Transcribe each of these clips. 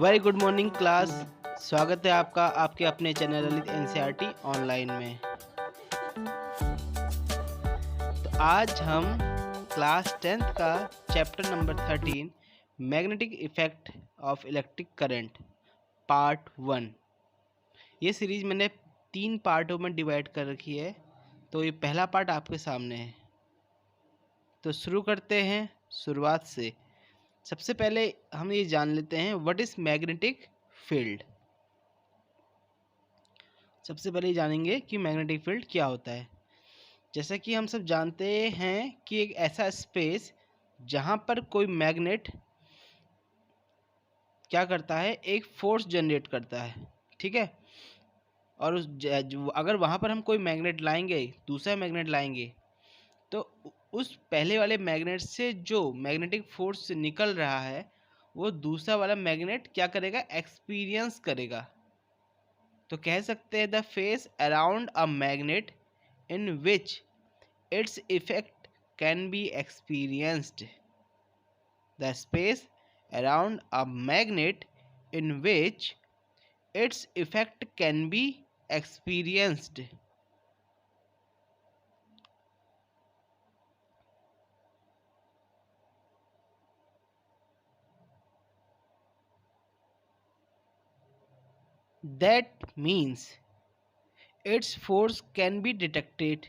Very good morning class. स्वागत है आपका आपके अपने चैनल ललित एनसीईआरटी ऑनलाइन में। तो आज हम क्लास 10th का chapter number 13 magnetic effect of electric current part 1। ये सीरीज मैंने 3 पार्टों में डिवाइड कर रखी है, तो ये पहला पार्ट आपके सामने है। तो शुरू करते हैं शुरुआत से। सबसे पहले हम ये जान लेते हैं व्हाट इज मैग्नेटिक फील्ड। सबसे पहले ये जानेंगे कि मैग्नेटिक फील्ड क्या होता है। जैसा कि हम सब जानते हैं कि एक ऐसा स्पेस जहाँ पर कोई मैग्नेट क्या करता है, एक फोर्स जनरेट करता है, ठीक है। और अगर वहाँ पर हम कोई मैग्नेट लाएंगे, दूसरा मैग्नेट लाएंगे, तो उस पहले वाले मैग्नेट से जो मैग्नेटिक फोर्स निकल रहा है वो दूसरा वाला मैग्नेट क्या करेगा, एक्सपीरियंस करेगा। तो कह सकते हैं the face around a magnet in which its effect can be experienced. The space around a magnet in which its effect can be experienced. That means its force can be detected.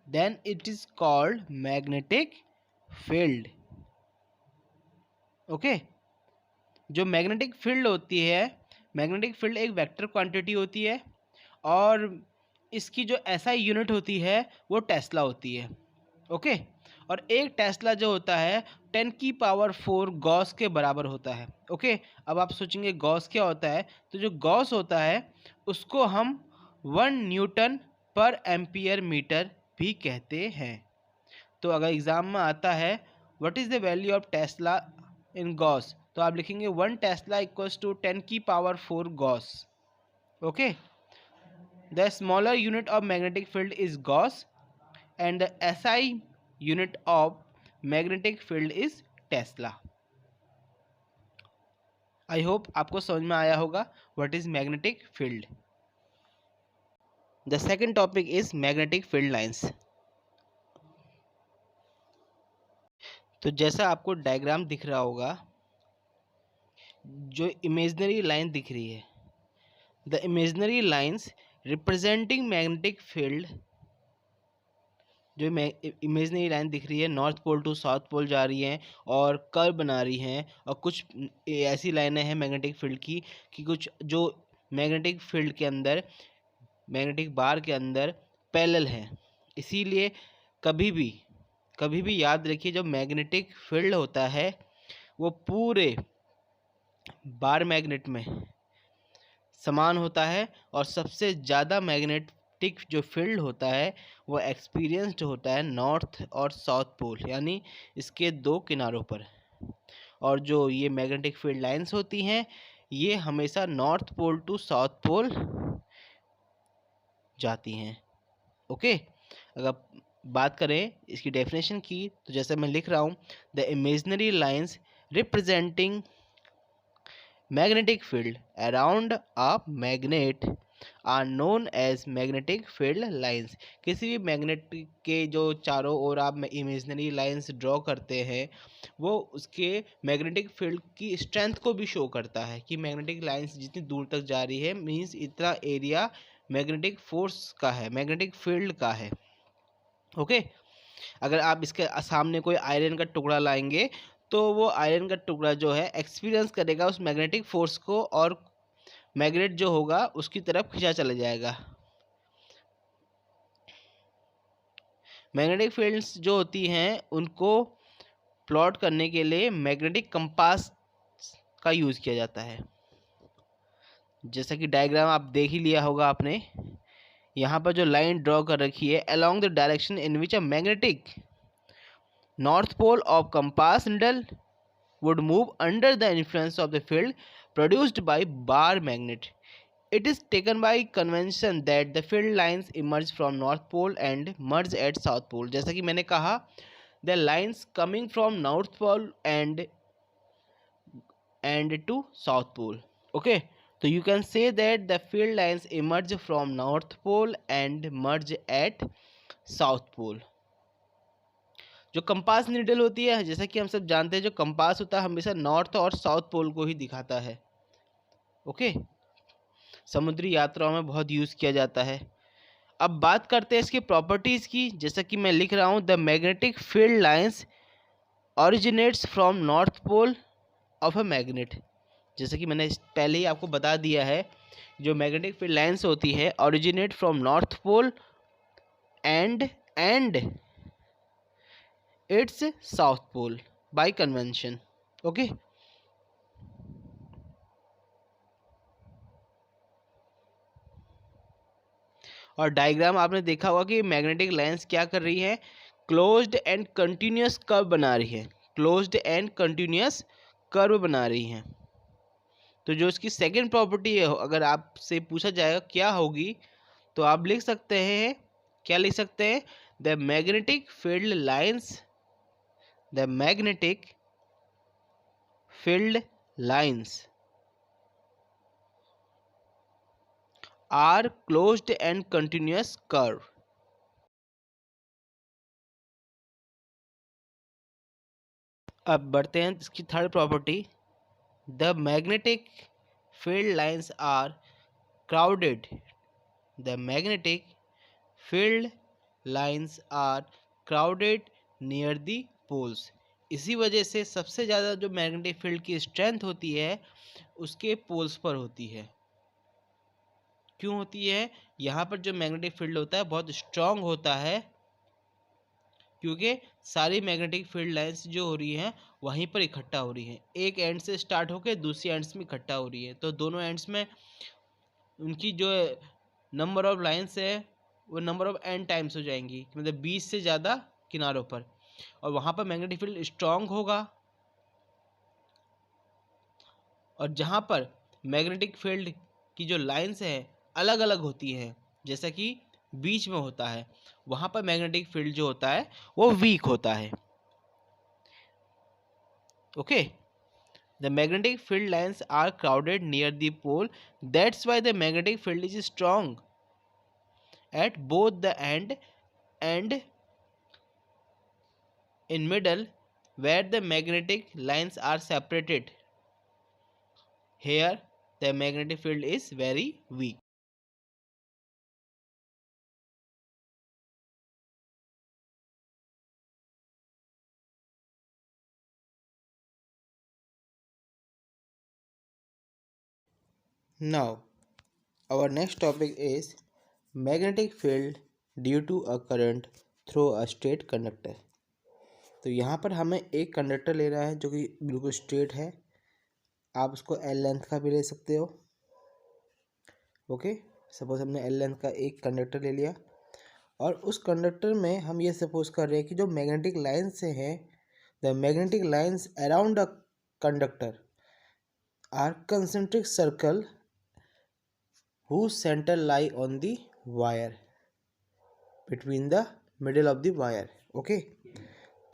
Then it is called magnetic field. Okay? जो magnetic field होती है, magnetic field एक vector quantity होती है और इसकी जो SI unit होती है वो टेस्ला होती है। ओके? और एक टेस्ला जो होता है 10⁴ गॉस के बराबर होता है। ओके? अब आप सोचेंगे गॉस क्या होता है, तो जो गॉस होता है उसको हम 1 न्यूटन पर एम्पियर मीटर भी कहते हैं। तो अगर एग्जाम में आता है what is the value of tesla in gauss, तो आप लिखेंगे 1 tesla equals to 10⁴ gauss. Okay? The smaller unit of magnetic field is gauss and the SI unit of magnetic field is Tesla. I hope आपको समझ में आया होगा what is magnetic field. The second topic is magnetic field lines. तो जैसा आपको diagram दिख रहा होगा, जो इमेजनरी लाइन दिख रही है, the imaginary lines representing magnetic field, जो इमेजनरी लाइन दिख रही है north pole to south pole जा रही हैं और कर्व बना रही हैं, और कुछ ऐसी लाइनें हैं मैग्नेटिक फील्ड की कि कुछ जो मैग्नेटिक फील्ड के अंदर, मैग्नेटिक बार के अंदर पैरेलल हैं। इसीलिए कभी भी याद रखिए, जब मैग्नेटिक फील्ड होता है वो पूरे बार मैग्नेट में समान होता है और सबसे ज़्यादा मैग्नेटिक जो फील्ड होता है वो एक्सपीरियंस्ड होता है नॉर्थ और साउथ पोल, यानी इसके 2 किनारों पर। और जो ये मैग्नेटिक फील्ड लाइंस होती हैं ये हमेशा north pole to south pole जाती हैं। ओके? अगर बात करें इसकी डेफिनेशन की, तो जैसे मैं लिख रहा हूँ, the imaginary lines representing magnetic field around a magnet are known as magnetic field lines. किसी भी मैग्नेट के जो चारों ओर आप इमेजिनरी लाइंस ड्रॉ करते हैं वो उसके मैग्नेटिक फील्ड की स्ट्रेंथ को भी शो करता है कि मैग्नेटिक लाइंस जितनी दूर तक जा रही है मींस इतना एरिया मैग्नेटिक फोर्स का है, मैग्नेटिक फील्ड का है। ओके? अगर आप इसके सामने कोई आयरन का टुकड़ा लाएंगे तो वो आयरन का टुकड़ा जो है एक्सपीरियंस करेगा उस मैग्नेटिक फोर्स को और मैग्नेट जो होगा उसकी तरफ खींचा चला जाएगा। मैग्नेटिक फील्ड्स जो होती हैं उनको प्लॉट करने के लिए मैग्नेटिक कंपास का यूज़ किया जाता है। जैसा कि डायग्राम आप देख ही लिया होगा आपने, यहाँ पर जो लाइन ड्रॉ कर रखी है along the direction in which a magnetic north pole of compass needle would move under the influence of the field produced by bar magnet. It is taken by convention that the field lines emerge from north pole and merge at south pole. जैसा कि मैंने कहा, the lines coming from north pole and and to south pole. Okay, so you can say that the field lines emerge from north pole and merge at south pole. जो compass needle होती है, जैसा कि हम सब जानते हैं, जो कंपास होता है हमेशा नॉर्थ और साउथ पोल को ही दिखाता है. ओके, समुद्री यात्राओं में बहुत यूज़ किया जाता है. अब बात करते हैं इसकी प्रॉपर्टीज़ की. जैसा कि मैं लिख रहा हूँ, the magnetic field lines originates from north pole of a magnet. जैसे कि मैंने पहले ही आपको बता दिया है, जो मैग्नेटिक फील्ड लाइंस होती है originate from north pole and its south pole by convention. Okay, और डायग्राम आपने देखा होगा कि मैग्नेटिक लाइंस क्या कर रही है, क्लोज्ड एंड कंटिन्यूस कर्व बना रही है. क्लोज्ड एंड कंटिन्यूस कर्व बना रही हैं. तो जो इसकी सेकंड प्रॉपर्टी है, अगर आपसे पूछा जाएगा क्या होगी, तो आप लिख सकते हैं, क्या लिख सकते हैं, the magnetic field lines, the magnetic field lines are closed and continuous curve. अब बढ़ते हैं इसकी third property. The magnetic field lines are crowded. The magnetic field lines are crowded near the poles. इसी वजह से सबसे ज़्यादा जो मैग्नेटिक फील्ड की स्ट्रेंथ होती है उसके पोल्स पर होती है. क्यों होती है? यहाँ पर जो मैग्नेटिक फील्ड होता है बहुत स्ट्रांग होता है, क्योंकि सारी मैग्नेटिक फील्ड लाइंस जो हो रही हैं वहीं पर इकट्ठा हो रही हैं. एक एंड से स्टार्ट होकर दूसरी एंड्स में इकट्ठा हो रही है, तो दोनों एंड्स में उनकी जो नंबर ऑफ लाइंस है वो नंबर ऑफ एन टाइम्स हो जाएंगी, मतलब 20 से ज़्यादा किनारों पर. और वहाँ पर मैग्नेटिक फील्ड स्ट्रांग होगा. और जहाँ पर मैग्नेटिक फील्ड की जो लाइंस हैं अलग अलग होती हैं, जैसा कि बीच में होता है, वहाँ पर मैग्नेटिक फील्ड जो होता है वो वीक होता है. Okay, the magnetic field lines are crowded near the pole, that's why the magnetic field is strong at both the end and in middle where the magnetic lines are separated. Here the magnetic field is very weak. Now our next topic is magnetic field due to a current through a straight conductor. तो यहाँ पर हमें एक conductor ले रहा है जो कि बिल्कुल स्ट्रेट है. आप उसको एल लेंथ का भी ले सकते हो. ओके, सपोज हमने एल लेंथ का एक कंडक्टर ले लिया और उस कंडक्टर में हम ये सपोज कर रहे हैं कि जो मैग्नेटिक लाइन्स से हैं, the magnetic lines around a conductor are concentric circle whose center lie on the wire between the middle of the wire. Okay,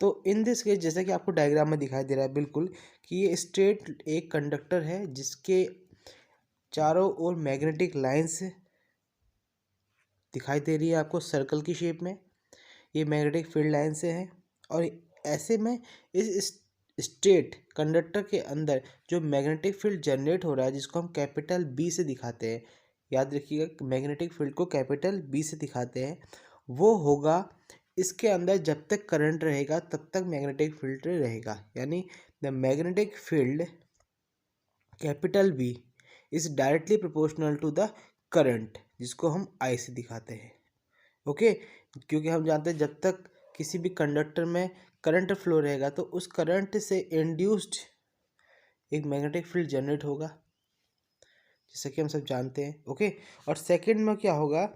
तो इन दिस केस जैसा कि आपको डायग्राम में दिखाई दे रहा है बिल्कुल कि ये स्ट्रेट एक कंडक्टर है जिसके चारों ओर मैग्नेटिक लाइंस दिखाई दे रही है आपको सर्कल की शेप में. ये मैग्नेटिक फील्ड लाइन से हैं और ऐसे में इस स्ट्रेट कंडक्टर के अंदर जो मैग्नेटिक फील्ड जनरेट हो रहा है जिसको हम कैपिटल बी से दिखाते हैं, याद रखिएगा मैग्नेटिक फील्ड को कैपिटल बी से दिखाते हैं, वो होगा इसके अंदर जब तक करंट रहेगा तब तक मैग्नेटिक फील्ड रहेगा. यानी the magnetic field capital B is directly proportional to the current जिसको हम आई से दिखाते हैं. ओके, क्योंकि हम जानते हैं जब तक किसी भी कंडक्टर में करंट फ्लो रहेगा तो उस करंट से इंड्यूस्ड एक मैग्नेटिक फील्ड जनरेट होगा, जैसा कि हम सब जानते हैं. ओके, और सेकंड में क्या होगा,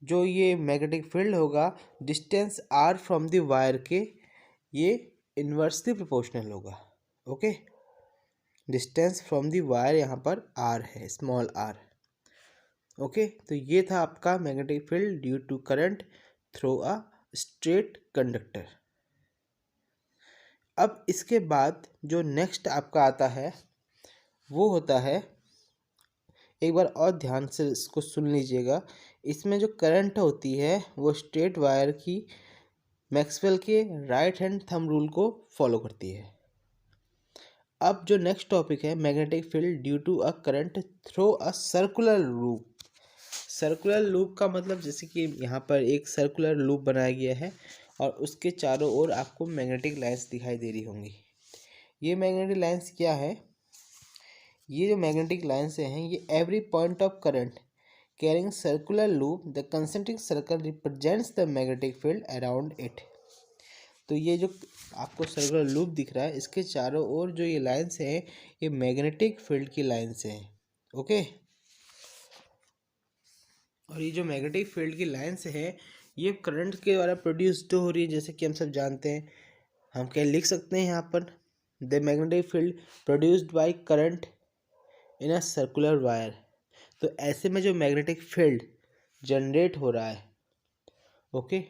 जो ये मैग्नेटिक फील्ड होगा distance R from the wire के ये इन्वर्सली प्रोपोर्शनल होगा. Okay, distance from the wire यहाँ पर आर है, स्मॉल आर. ओके, तो ये था आपका magnetic field due to current through a straight conductor. अब इसके बाद जो नेक्स्ट आपका आता है वो होता है, एक बार और ध्यान से इसको सुन लीजिएगा, इसमें जो करंट होती है वो स्ट्रेट वायर की मैक्सवेल के राइट हैंड थंब रूल को फॉलो करती है। अब जो नेक्स्ट टॉपिक है, magnetic field due to a current through a circular loop. Circular loop का मतलब जैसे कि यहाँ पर एक सर्कुलर लूप बनाया गया है और उसके चारों ओर आपको मैग्नेटिक लाइंस दिखाई दे रही होंगी। ये मैग्नेटिक लाइंस क्या है? ये जो मैग्नेटिक लाइंस हैं ये every point of current carrying circular loop the concentric circle represents the magnetic field around it. तो ये जो आपको सर्कुलर लूप दिख रहा है इसके चारों ओर जो ये लाइंस हैं ये मैग्नेटिक फील्ड की लाइंस हैं। ओके, और ये जो मैग्नेटिक फील्ड की लाइंस है ये करंट के द्वारा प्रोड्यूस्ड हो रही है, जैसे कि हम सब जानते हैं। हम क्या लिख सकते हैं यहाँ पर, the magnetic field produced by current in a circular wire. तो ऐसे में जो मैग्नेटिक फील्ड जनरेट हो रहा है, ओके,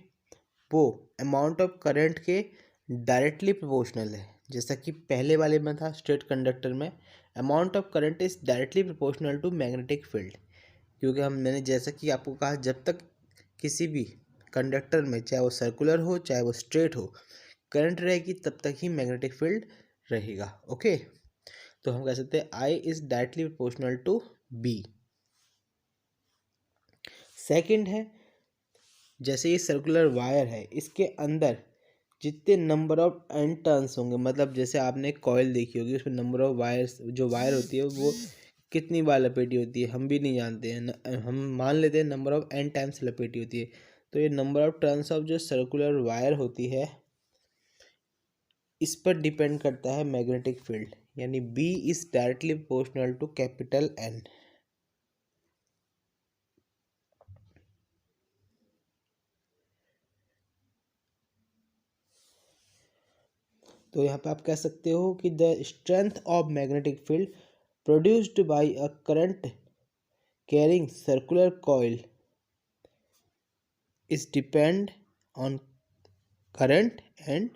वो अमाउंट ऑफ करंट के डायरेक्टली प्रोपोर्शनल है। जैसा कि पहले वाले में था स्ट्रेट कंडक्टर में, amount of current is directly proportional to magnetic field. क्योंकि मैंने जैसा कि आपको कहा, जब तक किसी भी कंडक्टर में चाहे वो सर्कुलर हो चाहे वो स्ट्रेट हो करंट रहेगी तब तक ही मैग्नेटिक फील्ड रहेगा। ओके, तो हम कह सकते हैं I is directly proportional to B. Second है, जैसे ये सर्कुलर वायर है इसके अंदर जितने नंबर ऑफ एन टर्न्स होंगे, मतलब जैसे आपने कॉइल देखी होगी उसमें नंबर ऑफ वायर्स, जो वायर होती है वो कितनी बार लपेटी होती है हम भी नहीं जानते हैं, हम मान लेते हैं नंबर ऑफ एन टाइम्स लपेटी होती है। तो ये नंबर ऑफ टर्न्स ऑफ जो सर्कुलर वायर होती है इस पर डिपेंड करता है मैग्नेटिक फील्ड, यानी B is directly proportional to capital N. तो यहाँ पे आप कह सकते हो कि the strength of magnetic field produced by a current carrying circular coil is depend on current and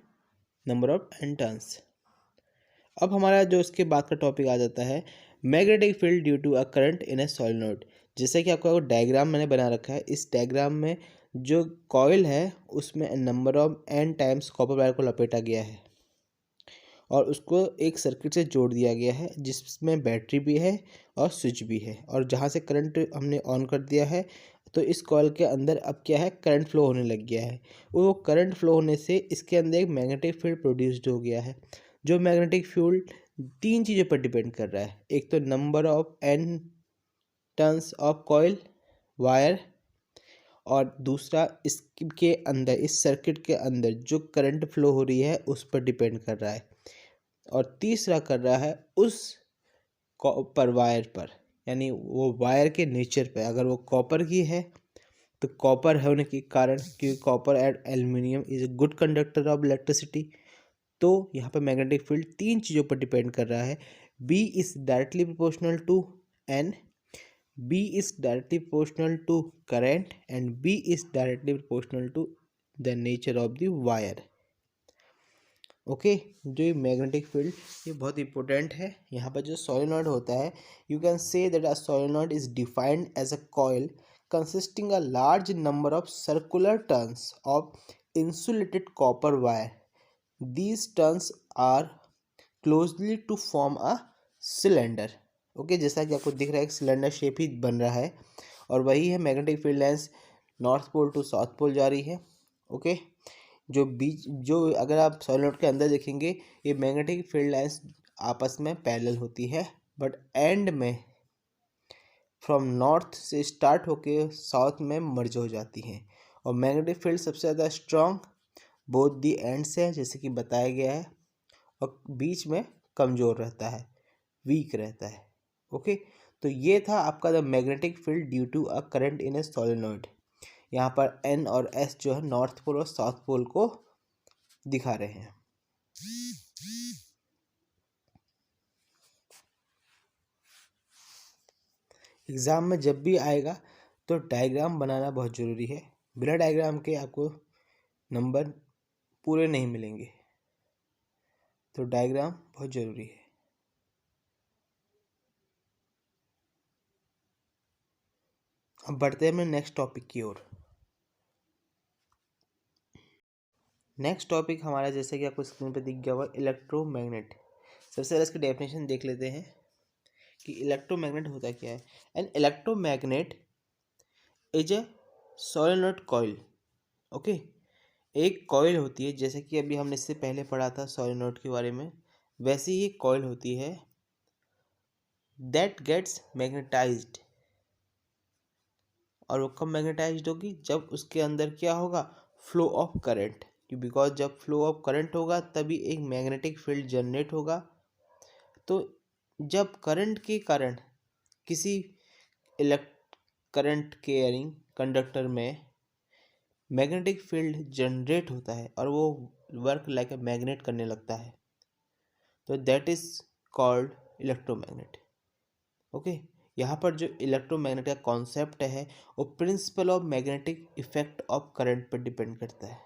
number of N turns. अब हमारा जो इसके बाद का टॉपिक आ जाता है magnetic field due to a current in a solenoid. जैसे कि आपको डायग्राम मैंने बना रखा है, इस डायग्राम में जो कॉइल है उसमें number of N times copper wire को लपेटा गया है और उसको एक सर्किट से जोड़ दिया गया है जिसमें बैटरी भी है और स्विच भी है, और जहाँ से करंट हमने ऑन कर दिया है तो इस कॉइल के अंदर अब क्या है, करंट फ्लो होने लग गया है। वो करंट फ्लो होने से इसके अंदर एक मैग्नेटिक फील्ड प्रोड्यूस्ड हो गया है। जो मैग्नेटिक फील्ड तीन चीज़ों पर डिपेंड कर रहा है, एक तो number of N turns of coil wire, और दूसरा इसके अंदर इस सर्किट के अंदर जो करंट फ्लो हो रही है उस पर डिपेंड कर रहा है, और तीसरा कर रहा है उस कॉपर वायर पर, यानी वो वायर के नेचर पे। अगर वो कॉपर की है तो कॉपर होने के कारण, क्योंकि copper and aluminium is a good conductor of electricity, तो यहाँ पर मैग्नेटिक फील्ड तीन चीज़ों पर डिपेंड कर रहा है। B is directly proportional to N, B is directly proportional to current, and B is directly proportional to the nature of the wire. Okay, जो ये मैग्नेटिक फील्ड ये बहुत इंपॉर्टेंट है। यहाँ पर जो सोलेनॉइड होता है, you can say that a solenoid is defined as a coil consisting a large number of circular turns of insulated copper wire. These turns are closely to form a cylinder. Okay, जैसा कि आपको दिख रहा है एक cylinder shape ही बन रहा है, और वही है magnetic field lines north pole to south pole जा रही है। ओके, जो बीच जो अगर आप सोलेनॉइड के अंदर देखेंगे ये मैग्नेटिक फील्ड लाइंस आपस में पैरेलल होती है, बट एंड में फ्रॉम नॉर्थ से स्टार्ट होके साउथ में मर्ज हो जाती हैं। और मैग्नेटिक फील्ड सबसे ज़्यादा स्ट्रॉन्ग बोथ दी एंड्स है जैसे कि बताया गया है, और बीच में कमज़ोर रहता है, वीक रहता है। ओके, तो ये था आपका the magnetic field due to a current in a solenoid. यहाँ पर एन और एस जो है नॉर्थ पोल और साउथ पोल को दिखा रहे हैं। एग्ज़ाम में जब भी आएगा तो डायग्राम बनाना बहुत ज़रूरी है, बिना डायग्राम के आपको नंबर पूरे नहीं मिलेंगे, तो डायग्राम बहुत ज़रूरी है। अब बढ़ते हैं मैं नेक्स्ट टॉपिक की ओर। नेक्स्ट टॉपिक हमारा, जैसे कि आपको स्क्रीन पे दिख गया हुआ, इलेक्ट्रोमैग्नेट। सबसे पहले इसकी डेफिनेशन देख लेते हैं कि इलेक्ट्रोमैग्नेट होता क्या है। An electromagnet is a solenoid coil. Okay, एक कॉइल होती है, जैसे कि अभी हमने इससे पहले पढ़ा था सोलेनोइड के बारे में, वैसे ही एक कॉइल होती है दैट गेट्स मैग्नेटाइज्ड। और वो कब मैग्नेटाइज्ड होगी, जब उसके अंदर क्या होगा, फ्लो ऑफ करंट। बिकॉज जब फ्लो ऑफ करंट होगा तभी एक मैग्नेटिक फील्ड जनरेट होगा। तो जब करंट के कारण किसी इलेक्ट करंट कैरिंग कंडक्टर में मैग्नेटिक फील्ड जनरेट होता है और वो वर्क लाइक ए मैग्नेट करने लगता है, तो that is called electromagnet. Okay, यहाँ पर जो इलेक्ट्रोमैग्नेट का कॉन्सेप्ट है वो principle of magnetic effect of current पर डिपेंड करता है।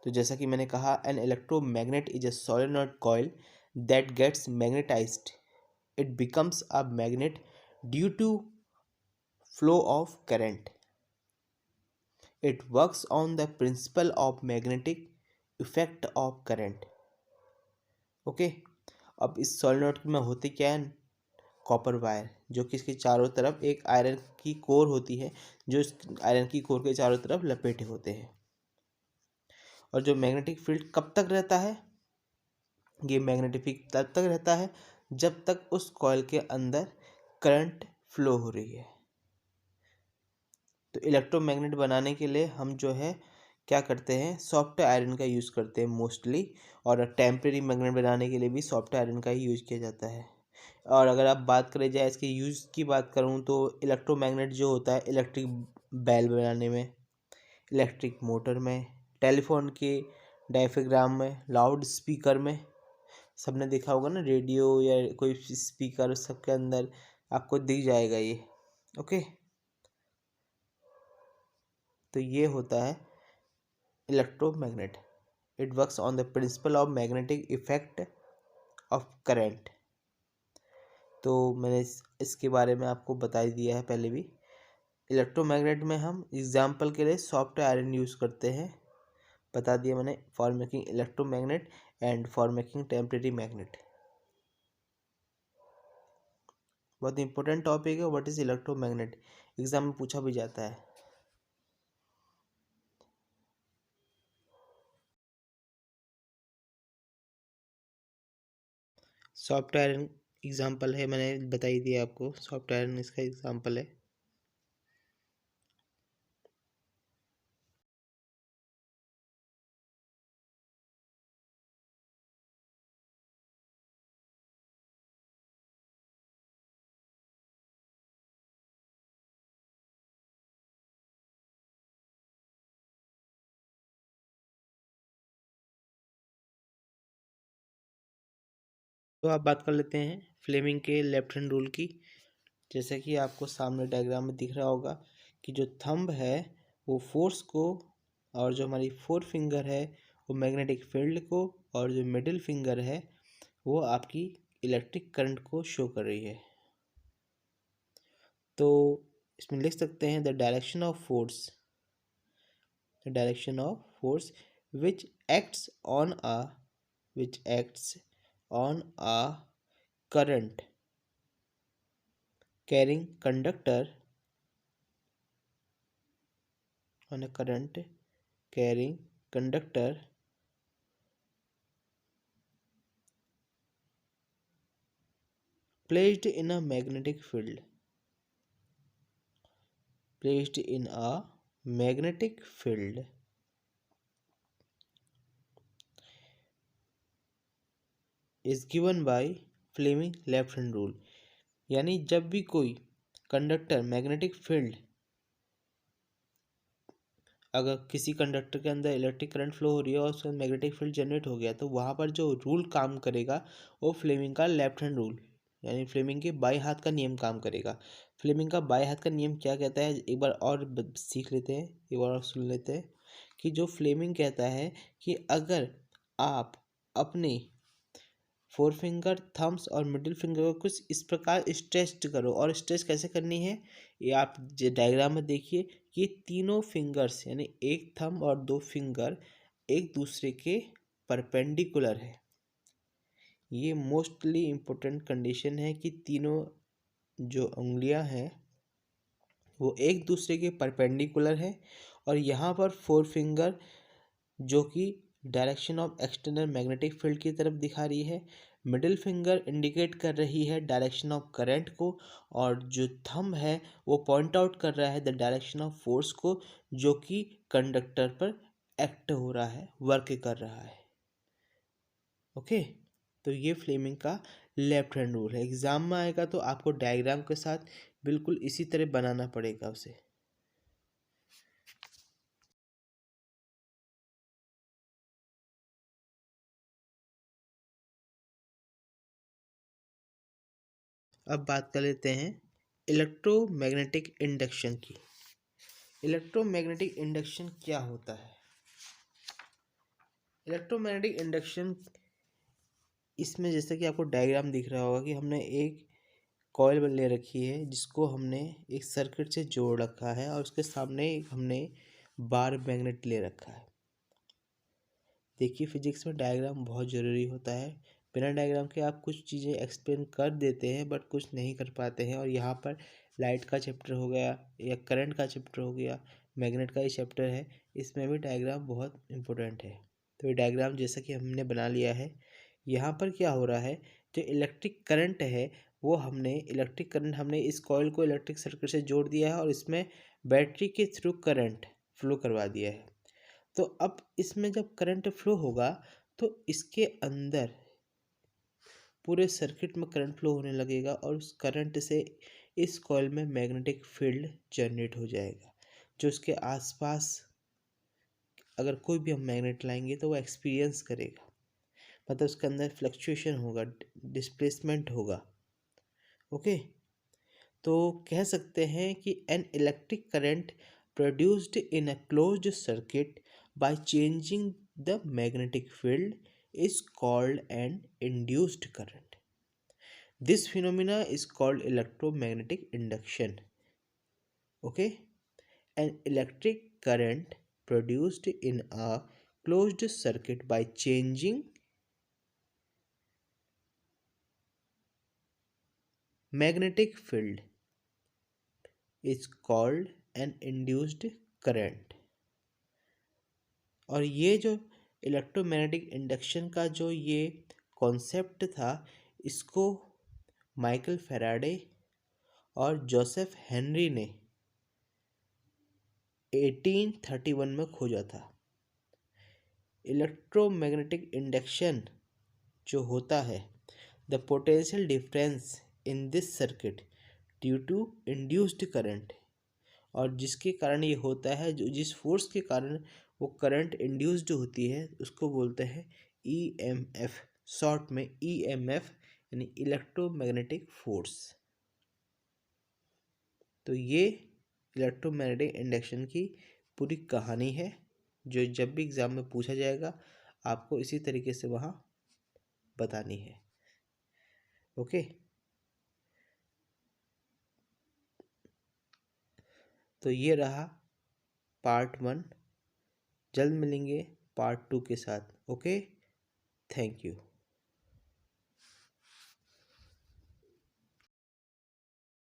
तो जैसा कि मैंने कहा, an electromagnet is a solenoid coil that gets magnetized. It becomes a magnet due to flow of current. It works on the principle of magnetic effect of current. Okay, अब इस सोलेनोइड में होते क्या है, कॉपर वायर, जो कि इसके चारों तरफ एक आयरन की कोर होती है, जो इस आयरन की कोर के चारों तरफ लपेटे होते हैं। और जो मैग्नेटिक फील्ड कब तक रहता है, ये मैग्नेटिक फील्ड तब तक रहता है जब तक उस कॉइल के अंदर करंट फ्लो हो रही है। तो इलेक्ट्रोमैग्नेट बनाने के लिए हम जो है क्या करते हैं, सॉफ्ट आयरन का यूज़ करते हैं मोस्टली, और टेम्परेरी मैग्नेट बनाने के लिए भी सॉफ्ट आयरन का ही यूज़ किया जाता है। और अगर आप बात करें जाए इसके यूज़ की बात करूँ, तो इलेक्ट्रोमैग्नेट जो होता है इलेक्ट्रिक बेल बनाने में, इलेक्ट्रिक मोटर में, टेलीफोन के डायफ्राम में, लाउड स्पीकर में, सबने देखा होगा ना, रेडियो या कोई स्पीकर, सबके अंदर आपको दिख जाएगा ये। ओके, तो ये होता है electromagnet. It works on the principal of magnetic effect of current. तो मैंने इसके बारे में आपको बता ही दिया है पहले भी। इलेक्ट्रोमैग्नेट में हम एग्जाम्पल के लिए सॉफ्ट आयरन यूज़ करते हैं, बता दिया मैंने, for making electromagnet and for making temporary magnet. बहुत इंपॉर्टेंट टॉपिक है, व्हाट इज इलेक्ट्रोमैग्नेट, एग्जाम में पूछा भी जाता है। सॉफ्ट आयरन एग्जाम्पल है, मैंने बता ही दिया आपको, सॉफ्ट आयरन इसका एग्जाम्पल है। तो आप बात कर लेते हैं फ्लेमिंग के लेफ्ट हैंड रूल की। जैसे कि आपको सामने डायग्राम में दिख रहा होगा कि जो थंब है वो फोर्स को, और जो हमारी फोर फिंगर है वो मैग्नेटिक फील्ड को, और जो मिडिल फिंगर है वो आपकी इलेक्ट्रिक करंट को शो कर रही है। तो इसमें लिख सकते हैं the direction of force, the direction of force which acts on a which acts on a current carrying conductor, on a current carrying conductor placed in a magnetic field, placed in a magnetic field is given by Fleming left hand rule। यानी जब भी कोई conductor magnetic field, अगर किसी conductor के अंदर electric current flow हो रही है और उसका मैग्नेटिक फील्ड जनरेट हो गया, तो वहाँ पर जो रूल काम करेगा वो फ्लेमिंग का लेफ्ट हैंड रूल, यानी फ्लेमिंग के बाएं हाथ का नियम काम करेगा। फ्लेमिंग का बाएं हाथ का नियम क्या कहता है, एक बार और सीख लेते हैं, एक बार और सुन लेते हैं कि जो फ्लेमिंग कहता है कि अगर आप अपने फोर फिंगर, थम्स और मिडिल फिंगर को कुछ इस प्रकार स्ट्रेच करो। और स्ट्रेच कैसे करनी है ये आप डायग्राम में देखिए कि तीनों फिंगर्स यानी एक थंब और दो फिंगर एक दूसरे के परपेंडिकुलर है। ये मोस्टली इम्पोर्टेंट कंडीशन है कि तीनों जो उंगलियां हैं वो एक दूसरे के परपेंडिकुलर है। और यहाँ पर फोर फिंगर जो कि direction of external magnetic field की तरफ दिखा रही है, मिडिल फिंगर इंडिकेट कर रही है डायरेक्शन ऑफ करंट को, और जो थंब है वो पॉइंट आउट कर रहा है द डायरेक्शन ऑफ फोर्स को जो कि कंडक्टर पर एक्ट हो रहा है, वर्क कर रहा है। ओके, तो ये फ्लेमिंग का लेफ्ट हैंड रूल है। एग्जाम में आएगा तो आपको डायग्राम के साथ बिल्कुल इसी तरह बनाना पड़ेगा उसे। अब बात कर लेते हैं इलेक्ट्रोमैग्नेटिक इंडक्शन की। इलेक्ट्रोमैग्नेटिक इंडक्शन क्या होता है? इलेक्ट्रोमैग्नेटिक इंडक्शन, इसमें जैसे कि आपको डायग्राम दिख रहा होगा कि हमने एक कॉइल ले रखी है जिसको हमने एक सर्किट से जोड़ रखा है और उसके सामने हमने बार मैग्नेट ले रखा है। देखिए फिजिक्स में डायग्राम बहुत ज़रूरी होता है। बिना डायग्राम के आप कुछ चीज़ें एक्सप्लेन कर देते हैं बट कुछ नहीं कर पाते हैं। और यहाँ पर लाइट का चैप्टर हो गया या करंट का चैप्टर हो गया, मैग्नेट का ही चैप्टर है, इसमें भी डायग्राम बहुत इम्पोर्टेंट है। तो ये डायग्राम जैसा कि हमने बना लिया है, यहाँ पर क्या हो रहा है, जो इलेक्ट्रिक करंट है वो हमने इस कॉइल को इलेक्ट्रिक सर्किट से जोड़ दिया है और इसमें बैटरी के थ्रू करंट फ्लो करवा दिया है। तो अब इसमें जब करंट फ्लो होगा तो इसके अंदर पूरे सर्किट में करंट फ्लो होने लगेगा और उस करंट से इस कॉइल में मैग्नेटिक फील्ड जनरेट हो जाएगा, जो उसके आसपास अगर कोई भी हम मैग्नेट लाएंगे तो वो एक्सपीरियंस करेगा, मतलब उसके अंदर फ्लक्चुएशन होगा, डिस्प्लेसमेंट होगा। ओके, तो कह सकते हैं कि an electric current produced in a closed circuit by changing the magnetic field is called an induced current. This phenomena is called electromagnetic induction. Okay, an electric current produced in a closed circuit by changing magnetic field is called an induced current. और ये जो electromagnetic induction का जो ये concept था, इसको Michael Faraday और Joseph Henry ने 1831 में खोजा था। इलेक्ट्रोमैग्नेटिक इंडक्शन जो होता है, the potential difference in this circuit due to induced current, और जिसके कारण ये होता है, जो जिस फोर्स के कारण वो करंट इंड्यूस्ड होती है उसको बोलते हैं ईएमएफ, शॉर्ट में ईएमएफ यानी इलेक्ट्रोमैग्नेटिक फोर्स। तो ये इलेक्ट्रोमैग्नेटिक इंडक्शन की पूरी कहानी है, जो जब भी एग्ज़ाम में पूछा जाएगा आपको इसी तरीके से वहाँ बतानी है। ओके, तो ये रहा पार्ट 1। जल्द मिलेंगे पार्ट 2 के साथ। Okay, thank you.